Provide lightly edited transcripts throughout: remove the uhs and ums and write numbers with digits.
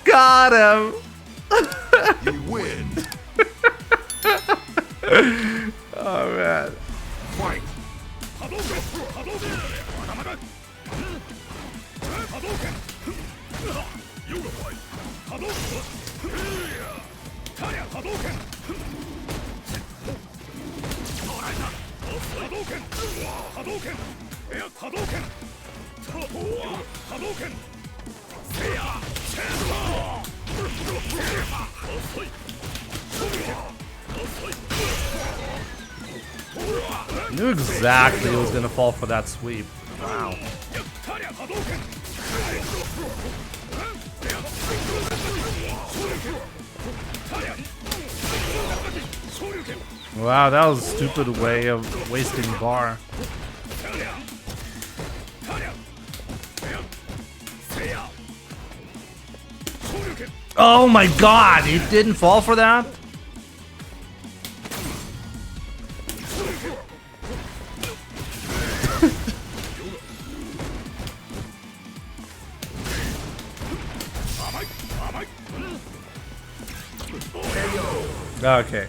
Got him. You win. Oh man. Fight. I knew exactly he was gonna fall for that sweep. Wow. Wow, that was a stupid way of wasting bar. Oh my god, he didn't fall for that? Okay.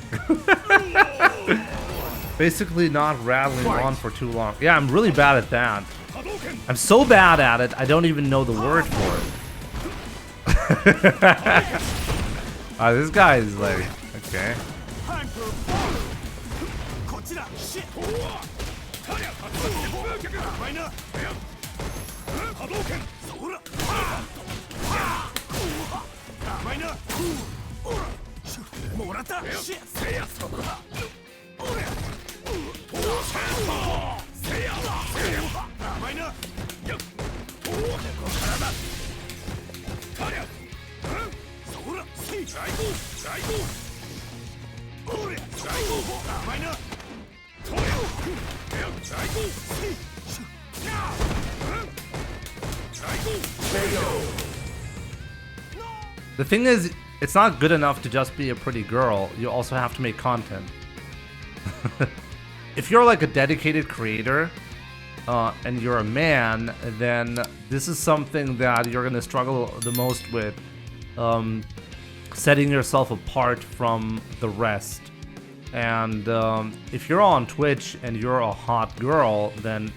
Basically not rattling on for too long. Yeah, I'm really bad at that. I'm so bad at it, I don't even know the word for it. This guy is like, okay. The thing is, it's not good enough to just be a pretty girl. You also have to make content. If you're like a dedicated creator and you're a man, then this is something that you're gonna struggle the most with, setting yourself apart from the rest. And if you're on Twitch and you're a hot girl, then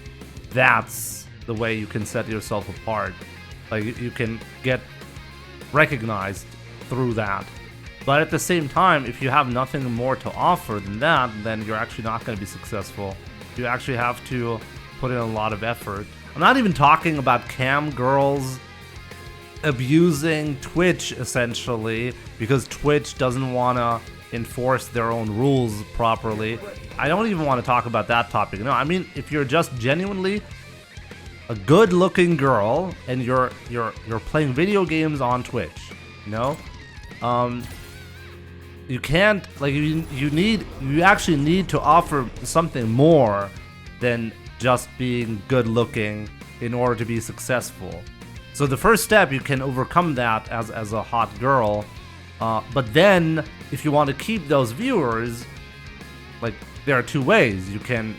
that's the way you can set yourself apart. Like, you can get recognized through that. But at the same time, if you have nothing more to offer than that, then you're actually not going to be successful. You actually have to put in a lot of effort. I'm not even talking about cam girls abusing Twitch, essentially, because Twitch doesn't want to enforce their own rules properly. I don't even want to talk about that topic. No, I mean, if you're just genuinely a good-looking girl and you're playing video games on Twitch, you know, you can't, like, you actually need to offer something more than just being good-looking in order to be successful. So the first step, you can overcome that as a hot girl, but then if you want to keep those viewers, like, there are two ways. You can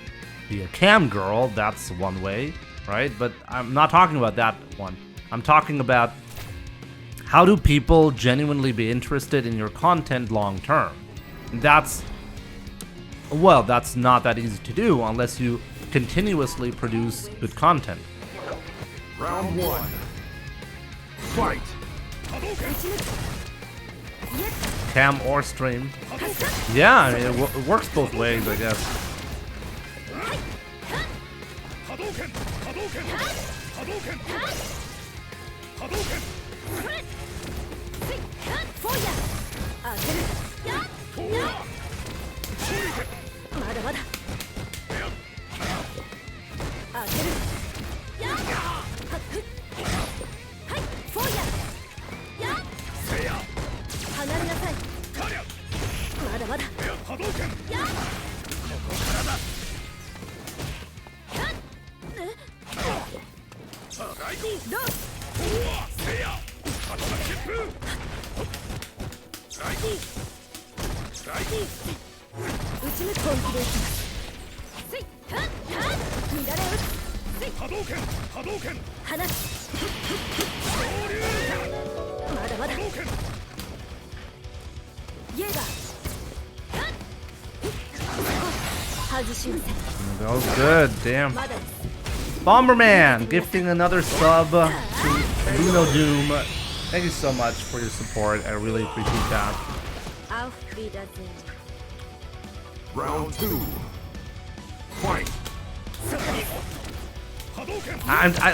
be a cam girl, that's one way, right? But I'm not talking about that one. I'm talking about how do people genuinely be interested in your content long term. And that's well, that's not that easy to do unless you continuously produce good content. Round 1. Fight. Cam or stream. Yeah, I mean, it works both ways, I guess. That was good, damn. Bomberman gifting another sub to Luno Doom. Thank you so much for your support. I really appreciate that. Round 2. Fight.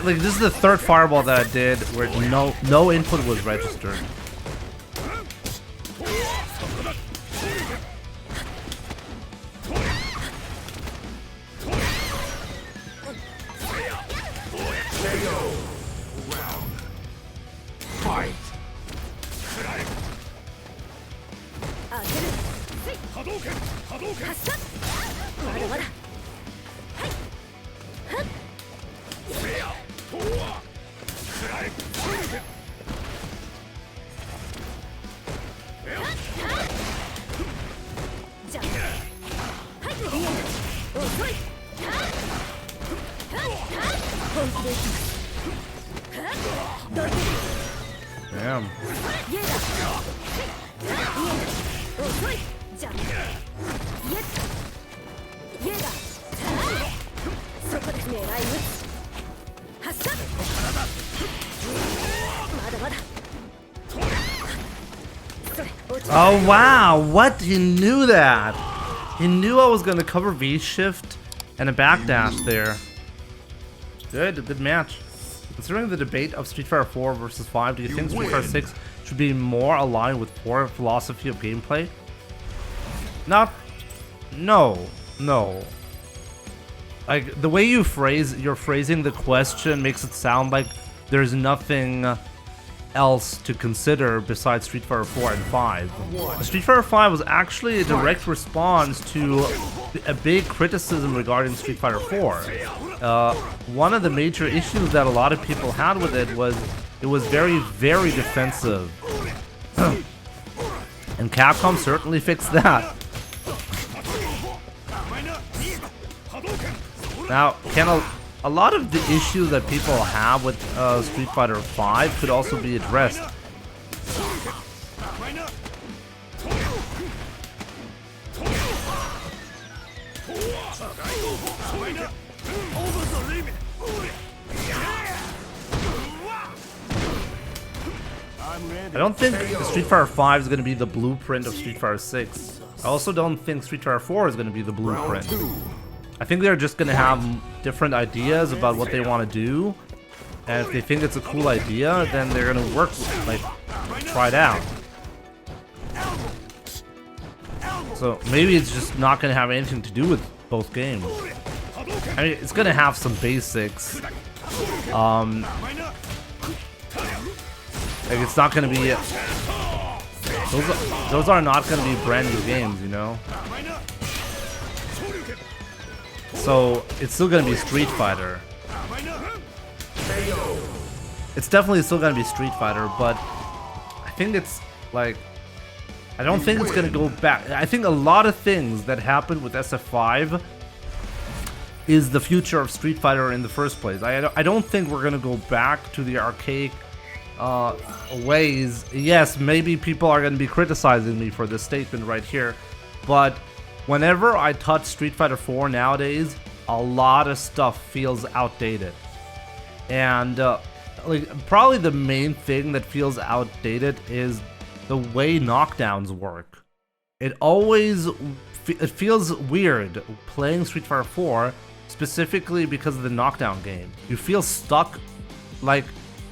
Like this is the third fireball that I did where no input was registered. Damn. Oh wow, what? He knew that. He knew I was gonna cover V shift and a backdash there. Good match. Considering the debate of Street Fighter 4 versus 5, do you think Street Fighter 6 should be more aligned with 4 philosophy of gameplay? No. Like the way you're phrasing the question makes it sound like there's nothing else to consider besides Street Fighter 4 and 5. Street Fighter 5 was actually a direct response to a big criticism regarding Street Fighter 4. One of the major issues that a lot of people had with it was very, very defensive. And Capcom certainly fixed that. Now, a lot of the issues that people have with Street Fighter 5 could also be addressed. I don't think Street Fighter 5 is going to be the blueprint of Street Fighter 6. I also don't think Street Fighter 4 is going to be the blueprint. I think they're just going to have different ideas about what they want to do. And if they think it's a cool idea, then they're going to work, like, try it out. So maybe it's just not going to have anything to do with both games. I mean, it's going to have some basics. Like, it's not going to be... Those are not going to be brand new games, you know? So, it's still going to be Street Fighter. It's definitely still going to be Street Fighter, but I think it's, like... I don't think it's going to go back. I think a lot of things that happened with SF5 is the future of Street Fighter in the first place. I don't think we're going to go back to the archaic ways. Yes, maybe people are going to be criticizing me for this statement right here, but whenever I touch Street Fighter 4 nowadays, a lot of stuff feels outdated. And like probably the main thing that feels outdated is the way knockdowns work. It feels weird playing Street Fighter 4, specifically because of the knockdown game. You feel stuck like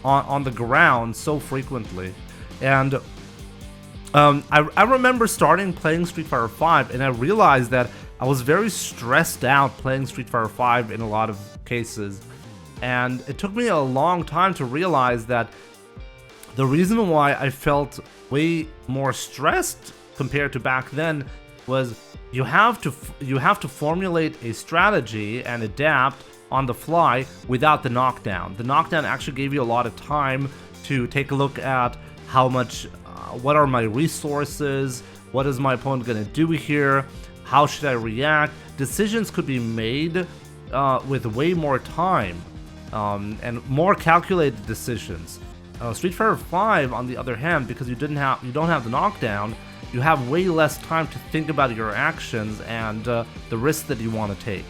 on the ground so frequently. And I remember starting playing Street Fighter 5, and I realized that I was very stressed out playing Street Fighter 5 in a lot of cases. And it took me a long time to realize that the reason why I felt way more stressed compared to back then was you have to formulate a strategy and adapt on the fly without the knockdown. The knockdown actually gave you a lot of time to take a look at how much, what are my resources, what is my opponent gonna do here, how should I react. Decisions could be made with way more time and more calculated decisions. Street Fighter 5, on the other hand, because you don't have the knockdown, you have way less time to think about your actions and the risks that you want to take.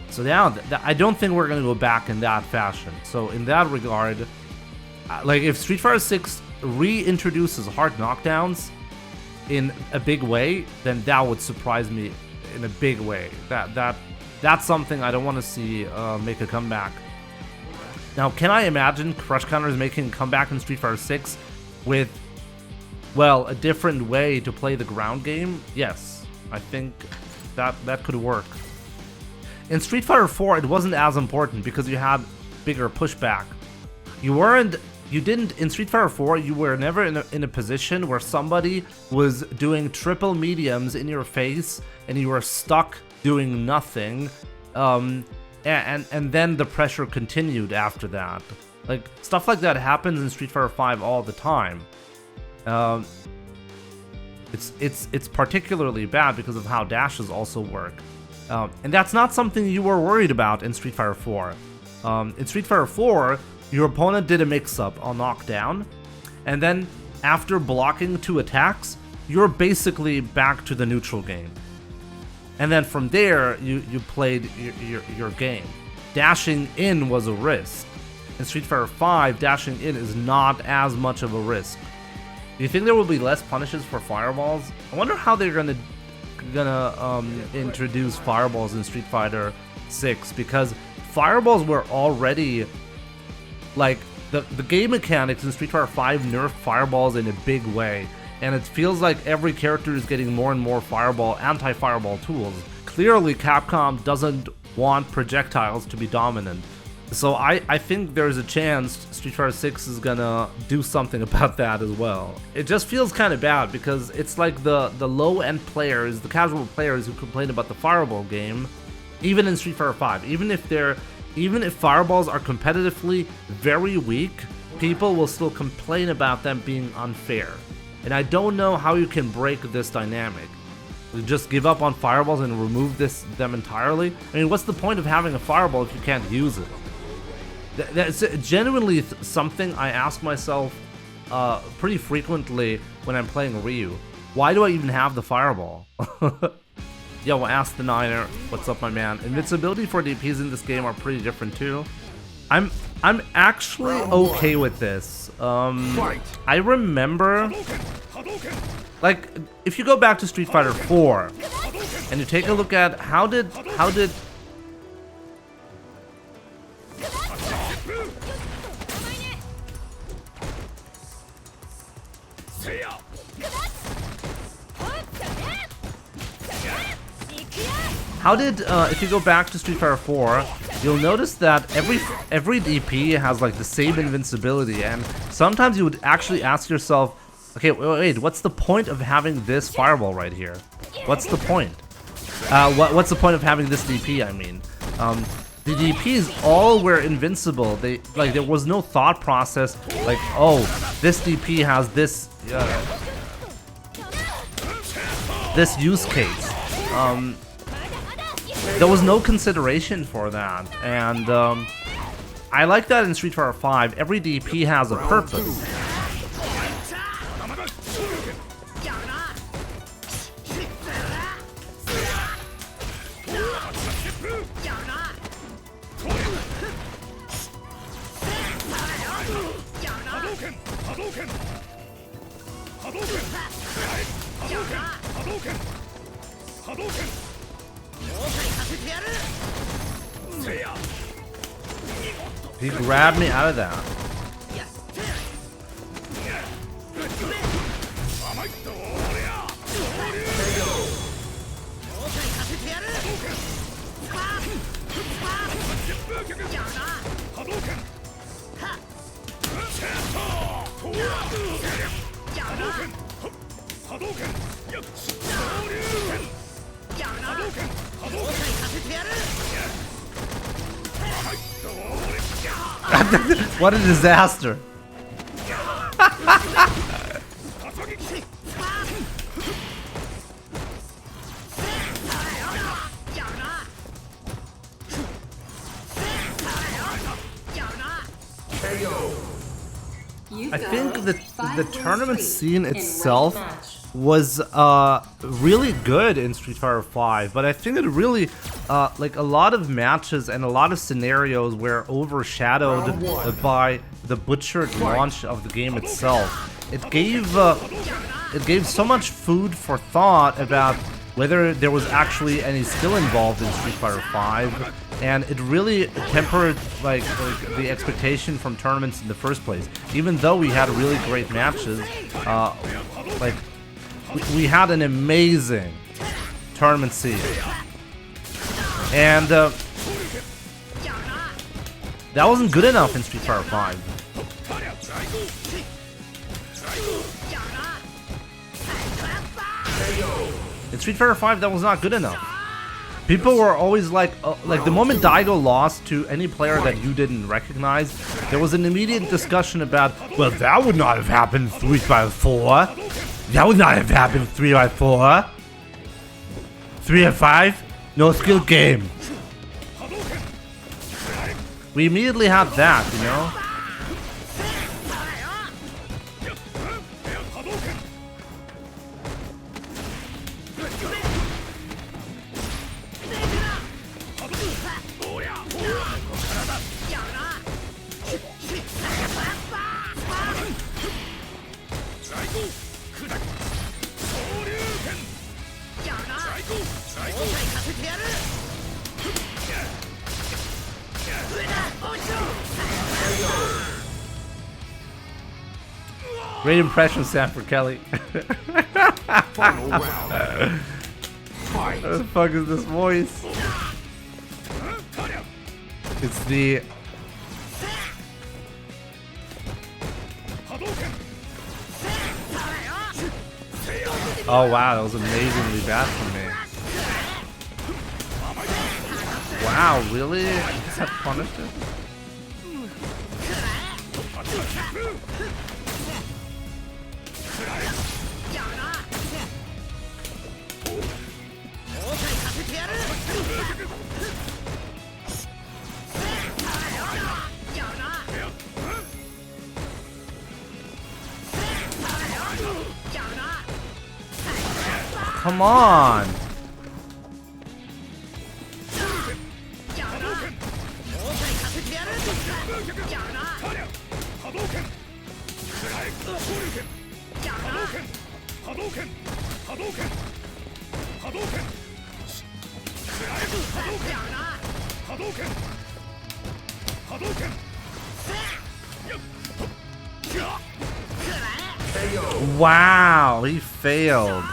So now, I don't think we're going to go back in that fashion. So in that regard, like if Street Fighter 6 reintroduces hard knockdowns in a big way, then that would surprise me in a big way. That's something I don't want to see make a comeback. Now, can I imagine crush counters making a comeback in Street Fighter 6 with, well, a different way to play the ground game? Yes, I think that could work. In Street Fighter 4, it wasn't as important because you had bigger pushback. In Street Fighter 4, you were never in a position where somebody was doing triple mediums in your face and you were stuck doing nothing. And then the pressure continued after that. Like, stuff like that happens in Street Fighter 5 all the time. It's particularly bad because of how dashes also work. And that's not something you were worried about in Street Fighter 4. In Street Fighter 4, your opponent did a mix-up on knockdown, and then after blocking 2 attacks, you're basically back to the neutral game. And then from there, you played your game. Dashing in was a risk. In Street Fighter 5, dashing in is not as much of a risk. Do you think there will be less punishes for fireballs? I wonder how they're gonna introduce fireballs in Street Fighter 6, because fireballs were already like the game mechanics in Street Fighter 5 nerfed fireballs in a big way. And it feels like every character is getting more and more anti-fireball tools. Clearly, Capcom doesn't want projectiles to be dominant. So I think there's a chance Street Fighter 6 is gonna do something about that as well. It just feels kind of bad because it's like the low-end players, the casual players who complain about the fireball game, even in Street Fighter 5, even if fireballs are competitively very weak, people will still complain about them being unfair. And I don't know how you can break this dynamic. You just give up on fireballs and remove them entirely? I mean, what's the point of having a fireball if you can't use it? That's genuinely something I ask myself pretty frequently when I'm playing Ryu. Why do I even have the fireball? Yeah, well, ask the Niner. What's up, my man? Invincibility for DPs in this game are pretty different too. I'm actually okay with this. I remember, like, if you go back to Street Fighter 4 and you take a look at how did if you go back to Street Fighter 4, you'll notice that every DP has like the same invincibility, and sometimes you would actually ask yourself, okay, wait, what's the point of having this fireball right here? What's the point? What's the point of having this DP, I mean? The DPs all were invincible. There was no thought process like, oh, this DP has this this use case. There was no consideration for that, and I like that in Street Fighter 5. Every DP has a purpose. He grabbed me out of that. What a disaster. I think the tournament scene itself was really good in Street Fighter V, but I think it really like a lot of matches and a lot of scenarios were overshadowed by the butchered launch of the game itself. It gave so much food for thought about whether there was actually any skill involved in Street Fighter V, and it really tempered like the expectation from tournaments in the first place. Even though we had really great matches, like we had an amazing tournament scene, and that wasn't good enough in Street Fighter V. In Street Fighter V, that was not good enough. People were always like the moment Daigo lost to any player that you didn't recognize, there was an immediate discussion about, well, that would not have happened in 3x4. That would not have happened in 3x4. 3x5? No skill game. We immediately had that, you know? Great impression, Sanford Kelly. Final round. Fight. What the fuck is this voice? It's the... Oh wow, that was amazingly bad for me. Wow, really? Is that punished it? Come on! Wow, he failed.